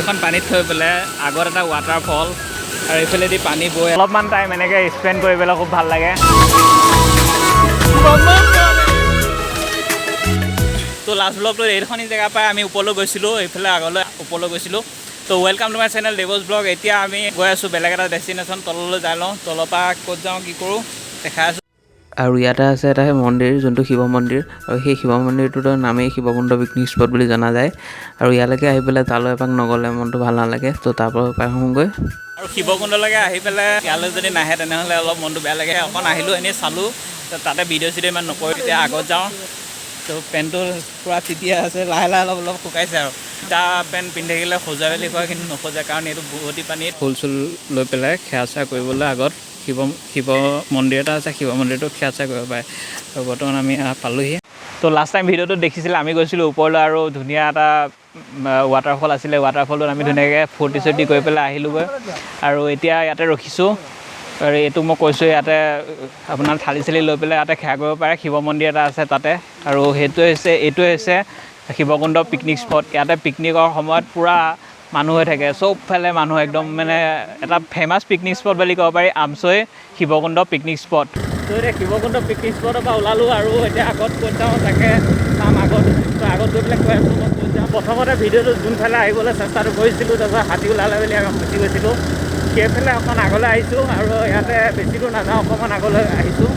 ভৰিখন পানীত থৈ পেলাই আগত এটা waterfall আৰু এইফালেদি পানী বৈ অলপমান টাইম এনেকৈ স্পেণ্ড কৰি পেলাই খুব ভাল লাগে তো লাষ্ট ব্লগটো এইখনি জেগা পাই আমি ওপৰলৈ গৈছিলোঁ এইফালে আগলৈ ওপৰলৈ গৈছিলোঁ তো welcome to my channel Debosvlog এতিয়া আমি গৈ আছোঁ বেলেগ এটা ডেষ্টিনেশ্যন তললৈ যাই লওঁ তলৰ পৰা ক'ত যাওঁ কি কৰোঁ দেখাই আছোঁ আৰু ইয়াতে আছে এটা মন্দিৰ যোনটো শিৱ মন্দিৰ আৰু সেই শিৱ মন্দিৰটোৰ নামেই শিৱকুণ্ড পিকনিক স্পট বুলি জনা যায় আৰু ইয়ালৈকে আহি পেলাই তালৈ এপাক নগ'লে মনটো ভাল নালাগে তো তাৰ পৰা পাই আহোঁগৈ আৰু শিৱকুণ্ডলৈকে আহি পেলাই ইয়ালৈ যদি নাহে তেনেহ'লে অলপ মনটো বেয়া লাগে অকণ আহিলোঁ এনেই চালোঁ তাতে ভিডিঅ' চিডিঅ' ইমান নকৰোঁ তেতিয়া আগত যাওঁ তো পেণ্টটো পূৰা তিতিয়া আছে লাহে লাহে অলপ অলপ শুকাইছে আৰু এতিয়া পেণ্ট পিন্ধি থাকিলে খজুৱাই বুলি কয় কিন্তু নোখোজে কাৰণ এইটো বহুতি পানীত ফুল চুল লৈ পেলাই সেৱা চেৱা কৰিবলৈ আগত শিৱ মন্দিৰ এটা আছে শিৱ মন্দিৰটো সেৱা চেৱা কৰিব পাৰে আৰু বৰ্তমান আমি পালোহি তো লাষ্ট টাইম ভিডিঅ'টো দেখিছিলে আমি গৈছিলোঁ ওপৰলৈ আৰু ধুনীয়া এটা ৱাটাৰফল আছিলে ৱাটাৰফলটোত আমি ধুনীয়াকৈ ফূৰ্তি চূৰ্তি কৰি পেলাই আহিলোঁগৈ আৰু এতিয়া ইয়াতে ৰখিছোঁ আৰু এইটো মই কৈছোঁ ইয়াতে আপোনাৰ থালি চালি লৈ পেলাই ইয়াতে সেৱা কৰিব পাৰে শিৱ মন্দিৰ এটা আছে তাতে আৰু এইটোৱে হৈছে শিৱকুণ্ড পিকনিক স্পট ইয়াতে পিকনিকৰ সময়ত পূৰা মানুহ হৈ থাকে চবফালে মানুহ একদম মানে এটা ফেমাছ পিকনিক স্পট বুলি ক'ব পাৰি আমচৈ শিৱকুণ্ড পিকনিক স্পট তো এতিয়া শিৱকুণ্ড পিকনিক স্পটৰ পৰা ওলালোঁ আৰু এতিয়া আগত ক'ত যাওঁ তাকে চাম আগত গৈ পেলাই কৈ আছোঁ মই ক'ত যাওঁ প্ৰথমতে ভিডিঅ'টো যোনফালে আহিবলৈ চেষ্টাটো কৰিছিলোঁ তাৰপৰা হাতী ওলালে বুলি আমি গুচি গৈছিলোঁ সেইফালে অকণ আগলৈ আহিছোঁ আৰু ইয়াতে বেছি দূৰ নাযাওঁ অকণমান আগলৈ আহিছোঁ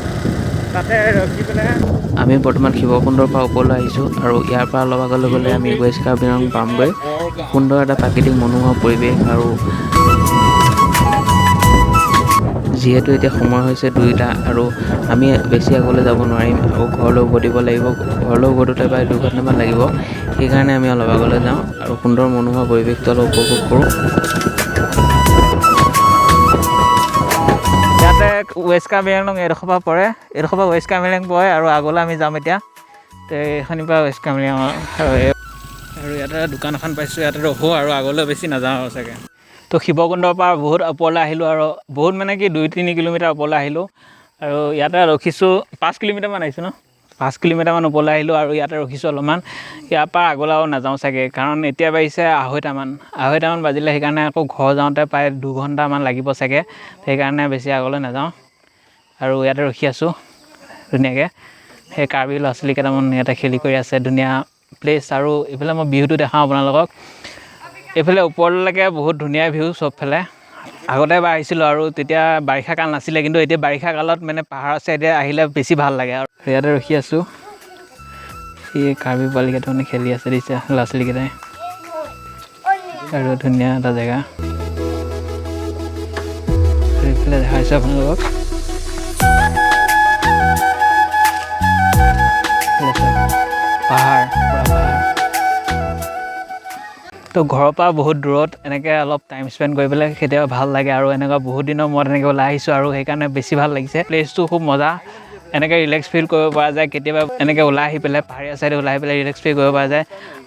তাতে ৰখি পেলাই আমি বৰ্তমান শিৱকুণ্ডৰ পৰা ওপৰলৈ আহিছোঁ আৰু ইয়াৰ পৰা অলপ আগলৈ গ'লে আমি ৱেষ্ট কাৰ্বিৰং পামগৈ সুন্দৰ এটা প্ৰাকৃতিক মনোমোহা পৰিৱেশ আৰু যিহেতু এতিয়া সময় হৈছে 2টা আৰু আমি বেছি আগলৈ যাব নোৱাৰিম আৰু ঘৰলৈ উভতিব লাগিব ঘৰলৈ উভতোতে প্ৰায় 2 ঘণ্টামান লাগিব সেইকাৰণে আমি অলপ আগলৈ যাওঁ আৰু সুন্দৰ মনোমোহা পৰিৱেশটো অলপ উপভোগ কৰোঁ ইয়াতে ৱেষ্ট কাৰ্বিআংলং এডোখৰ পৰা পৰে এডোখৰ পৰা ৱেষ্ট কাৰ্বিআংলং পৰে আৰু আগলৈ আমি যাম এতিয়া তো এইখিনিৰ পৰা ৱেষ্ট কাৰ্বিআংলং আৰু ইয়াতে দোকান এখন পাইছোঁ ইয়াতে ৰখোঁ আৰু আগলৈ বেছি নাযাওঁ আৰু চাগে তো শিৱকুণ্ডৰ পৰা বহুত ওপৰলৈ আহিলোঁ আৰু বহুত মানে কি 2-3 কিলোমিটাৰ ওপৰলৈ আহিলোঁ আৰু ইয়াতে ৰখিছোঁ 5 কিলোমিটাৰমান আহিছোঁ ন 5 কিলোমিটাৰমান ওপৰলৈ আহিলোঁ আৰু ইয়াতে ৰখিছোঁ অলপমান ইয়াৰ পৰা আগলৈ আৰু নাযাওঁ চাগে কাৰণ এতিয়া বাজিছে 2:30মান বাজিলে সেইকাৰণে আকৌ ঘৰ যাওঁতে প্ৰায় 2 ঘণ্টামান লাগিব চাগে সেইকাৰণে বেছি আগলৈ নাযাওঁ আৰু ইয়াতে ৰখি আছোঁ ধুনীয়াকৈ সেই কাৰ্বি ল'ৰা ছোৱালী কেইটামান ইয়াতে খেলি কৰি আছে ধুনীয়া প্লেচ আৰু এইফালে মই বিহুটো দেখাওঁ আপোনালোকক এইফালে ওপৰলৈকে বহুত ধুনীয়া ভিউ চবফালে আগতে এবাৰ আহিছিলোঁ আৰু তেতিয়া বাৰিষা কাল নাছিলে কিন্তু এতিয়া বাৰিষা কালত মানে পাহাৰৰ চাইডে আহিলে বেছি ভাল লাগে আৰু ইয়াতে ৰখি আছোঁ এই কাৰ্বি পোৱালিকেইটা মানে খেলি আছে দিছে ল'ৰা ছোৱালীকেইটাই আৰু ধুনীয়া এটা জেগা এইফালে দেখাইছোঁ আপোনালোকক পাহাৰ পুৰা পাহাৰ তো ঘৰৰ পৰা বহুত দূৰত এনেকৈ অলপ টাইম স্পেণ্ড কৰি পেলাই কেতিয়াবা ভাল লাগে আৰু এনেকুৱা বহুত দিনৰ মূৰত এনেকৈ ওলাই আহিছোঁ আৰু সেইকাৰণে বেছি ভাল লাগিছে প্লেচটো খুব মজা এনেকৈ ৰিলেক্স ফিল কৰিব পৰা যায় কেতিয়াবা এনেকৈ ওলাই আহি পেলাই পাহাৰীয়া চাইডে ওলাই আহি পেলাই ৰিলেক্স ফিল কৰিব পৰা যায়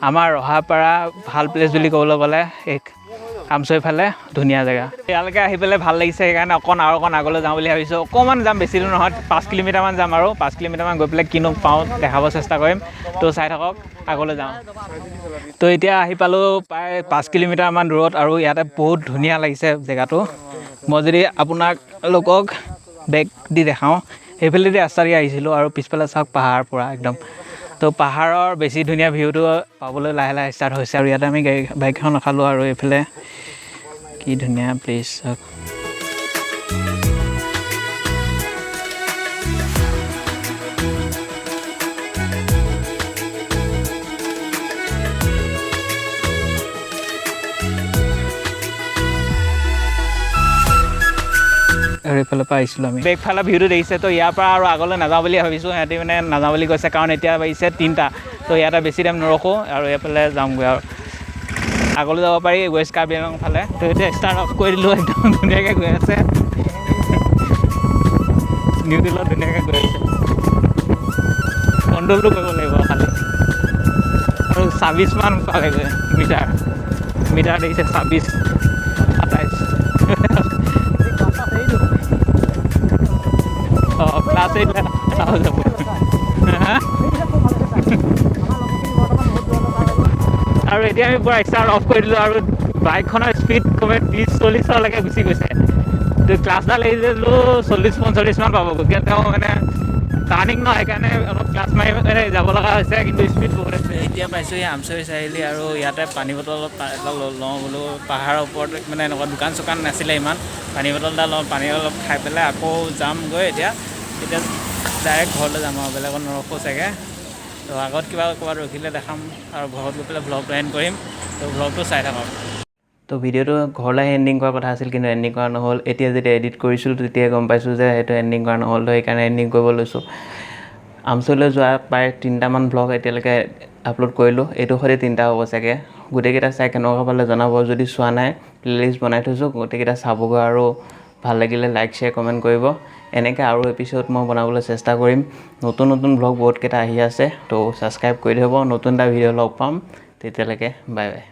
আমাৰ ৰহাৰপাৰা ভাল প্লেচ বুলি ক'বলৈ গ'লে এই আমচৈ ফালে ধুনীয়া জেগা ইয়ালৈকে আহি পেলাই ভাল লাগিছে সেইকাৰণে অকণ আগলৈ যাওঁ বুলি ভাবিছোঁ অকণমান যাম বেছি দূৰ নহয় 5 কিলোমিটাৰমান যাম আৰু 5 কিলোমিটাৰমান গৈ পেলাই কিনো পাওঁ দেখাব চেষ্টা কৰিম তো চাই থাকক আগলৈ যাওঁ তো এতিয়া আহি পালোঁ প্ৰায় 5 কিলোমিটাৰমান দূৰত আৰু ইয়াতে বহুত ধুনীয়া লাগিছে জেগাটো মই যদি আপোনালোকক বেক দি দেখাওঁ সেইফালেদি ৰাস্তা দি আহিছিলোঁ আৰু পিছফালে চাওক পাহাৰ পূৰা একদম তো পাহাৰৰ বেছি ধুনীয়া ভিউটো পাবলৈ লাহে লাহে ষ্টাৰ্ট হৈছে আৰু ইয়াতে আমি বাইকখন ৰখালোঁ আৰু এইফালে কি ধুনীয়া প্লেচ চাওক আৰু এইফালৰ পৰা আহিছিলোঁ আমি বেকফালে ভিউটো দেখিছে তো ইয়াৰ পৰা আৰু আগলৈ নাযাওঁ বুলি ভাবিছোঁ সিহঁতি মানে নাযাওঁ বুলি কৈছে কাৰণ এতিয়া বাজিছে 3টা তো ইয়াতে বেছি টাইম নৰখোঁ আৰু এইফালে যামগৈ আৰু আগলৈ যাব পাৰি ৱেষ্ট কাৰ্বিআংলং ফালে তো এতিয়া ষ্টাৰ্ট অফ কৰি দিলোঁ একদম ধুনীয়াকৈ গৈ আছে নিউ দিল্লীত ধুনীয়াকৈ গৈ আছে কণ্ট্ৰলটো কৰিব লাগিব খালি আৰু 26মান পালেগৈ মিটাৰ দেখিছে 26 27 ক্লাছ 8 যাব আৰু এতিয়া আমি পুৰা ষ্টাৰ্ট অফ কৰি দিলোঁ আৰু বাইকখনৰ স্পীড কমে 30-40লৈকে গুচি গৈছে। তো ক্লাছডাল এৰিলো 40-45 মান পাব, গতিকে তেওঁ মানে টাৰ্ণিং নহয়, সেইকাৰণে অলপ ক্লাছ মাৰি যাব লগা হৈছে, কিন্তু স্পীড বহুত আছে। এতিয়া পাইছোঁ এই আমচৰি চাৰিআলি, আৰু ইয়াতে পানী বটল অলপ লওঁ বোলো। পাহাৰৰ ওপৰত মানে এনেকুৱা দোকান চোকান নাছিলে ইমান, পানী বটল এটা লওঁ, পানী অলপ খাই পেলাই আকৌ যামগৈ। এতিয়া ডাইৰেক্ট ঘৰলৈ যাম আৰু বেলেগত নৰখোঁ চাগে। তো আগত ক'ৰবাত ৰখিলে দেখাম, আৰু ঘৰত গৈ পেলাই ভ্লগটো এণ্ড কৰিম। তো ভ্লগটো চাই থাকক। তো ভিডিঅ'টো ঘৰলৈ এণ্ডিং কৰাৰ কথা আছিল, কিন্তু এণ্ডিং কৰা নহ'ল। এতিয়া যেতিয়া এডিট কৰিছিলোঁ তেতিয়াই গম পাইছোঁ যে সেইটো এণ্ডিং কৰা নহ'ল, তো সেইকাৰণে এণ্ডিং কৰিব লৈছোঁ। আমচৰিলৈ যোৱা প্ৰায় 3টামান ভ্লগ এতিয়ালৈকে আপলোড কৰিলোঁ, এইটো সৈতে 3টা হ'ব চাগে। গোটেইকেইটা চাই কেনেকুৱা পালে জনাব, যদি চোৱা নাই প্লে'লিষ্ট বনাই থৈছোঁ, গোটেইকেইটা চাবগৈ, আৰু ভাল লাগিলে লাইক শ্বেয়াৰ কমেণ্ট কৰিব। এনেকৈ আৰু এপিছ'ড মই বনাবলৈ চেষ্টা কৰিম। নতুন ভ্লগ বহুতকেইটা আহি আছে, তো ছাবস্ক্ৰাইব কৰি থ'ব। নতুন এটা ভিডিঅ' লগ পাম, তেতিয়ালৈকে বাই বাই।